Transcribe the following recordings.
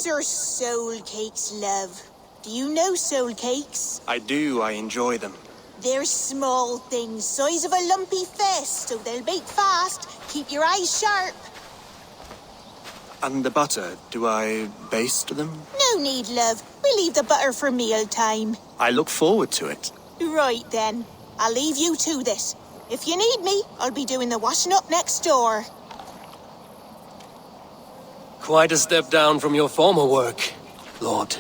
These are soul cakes, love. Do you know soul cakes? I do, I enjoy them. They're small things, size of a lumpy fist, so they'll bake fast. Keep your eyes sharp. And the butter, do I baste them? No need, love. We'll leave the butter for meal time. I look forward to it. Right then. I'll leave you to this. If you need me, I'll be doing the washing up next door. Quite a step down from your former work, Lord.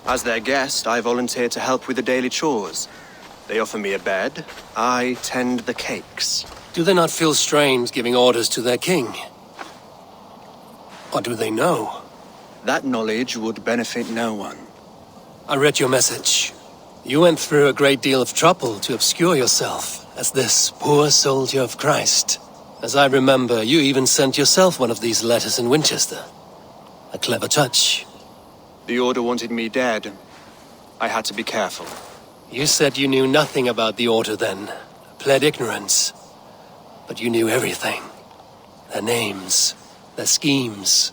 As their guest, I volunteer to help with the daily chores. They offer me a bed. I tend the cakes. Do they not feel strange giving orders to their king? Or do they know? That knowledge would benefit no one. I read your message. You went through a great deal of trouble to obscure yourself as this poor soldier of Christ. As I remember, you even sent yourself one of these letters in Winchester. A clever touch. The Order wanted me dead. I had to be careful. You said you knew nothing about the Order then. Pled ignorance. But you knew everything. Their names, their schemes.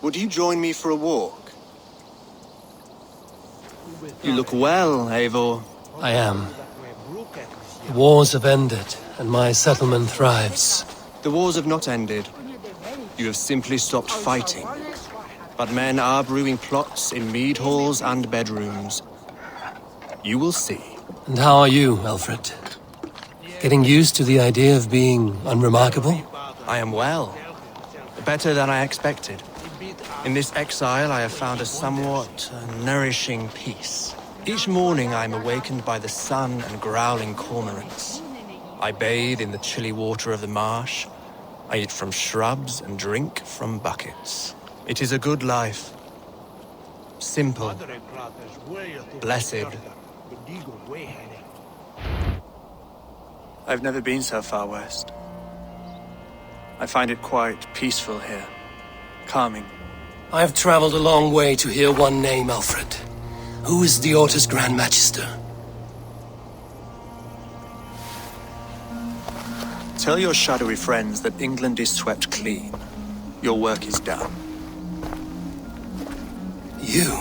Would you join me for a walk? You look well, Eivor. I am. The wars have ended, and my settlement thrives. The wars have not ended. You have simply stopped fighting. But men are brewing plots in mead halls and bedrooms. You will see. And how are you, Alfred? Getting used to the idea of being unremarkable? I am well. Better than I expected. In this exile, I have found a somewhat nourishing peace. Each morning, I am awakened by the sun and growling cormorants. I bathe in the chilly water of the marsh. I eat from shrubs and drink from buckets. It is a good life. Simple. Blessed. I've never been so far west. I find it quite peaceful here. Calming. I have traveled a long way to hear one name, Alfred. Who is the Order's Grand Magister? Tell your shadowy friends that England is swept clean. Your work is done. You?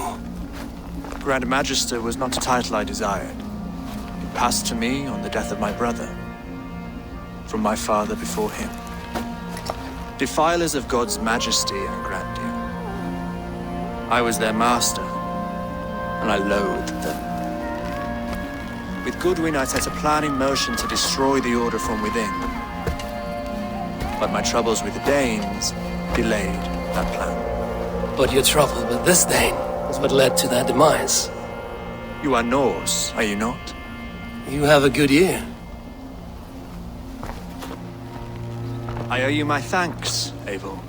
Grand Magister was not a title I desired. It passed to me on the death of my brother. From my father before him. Defilers of God's majesty and grandeur. I was their master, and I loathed them. With Goodwin, I set a plan in motion to destroy the Order from within. But my troubles with the Danes delayed that plan. But your trouble with this Dane is what led to their demise. You are Norse, are you not? You have a good ear. I owe you my thanks, Eivor.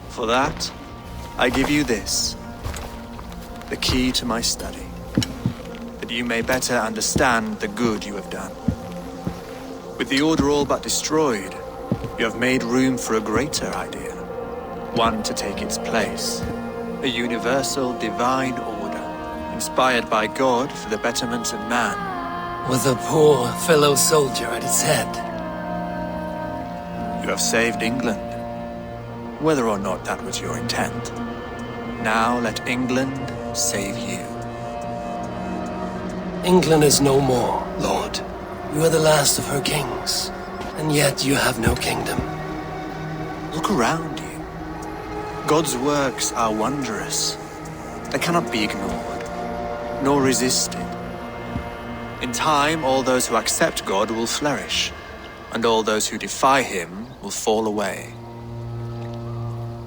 For that, I give you this. The key to my study. That you may better understand the good you have done. With the Order all but destroyed, you have made room for a greater idea. One to take its place. A universal divine order, inspired by God for the betterment of man. With a poor fellow soldier at its head. You have saved England, whether or not that was your intent. Now let England save you. England is no more, Lord. You are the last of her kings, and yet you have no kingdom. Look around you. God's works are wondrous. They cannot be ignored, nor resisted. In time, all those who accept God will flourish, and all those who defy him will fall away.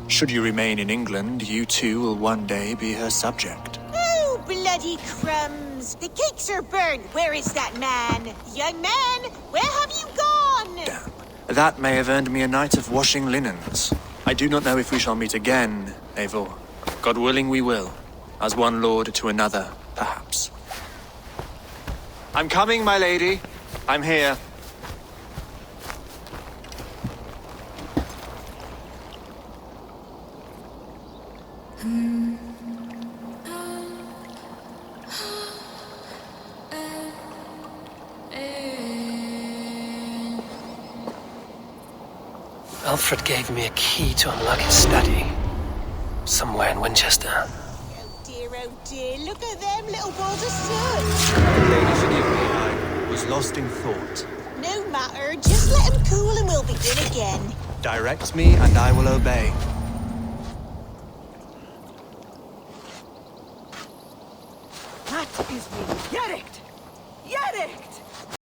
Should you remain in England, you too will one day be her subject. Oh, bloody crumbs! The cakes are burned. Where is that man? Young man, where have you gone? Damn. That may have earned me a night of washing linens. I do not know if we shall meet again, Eivor. God willing we will. As one lord to another, perhaps. I'm coming, my lady. I'm here. Alfred gave me a key to unlock his study. Somewhere in Winchester. Oh dear, look at them little balls of soot. Lady, forgive me, I was lost in thought. No matter, just let them cool and we'll begin again. Direct me and I will obey. That is me. Yerrick! Yerrick!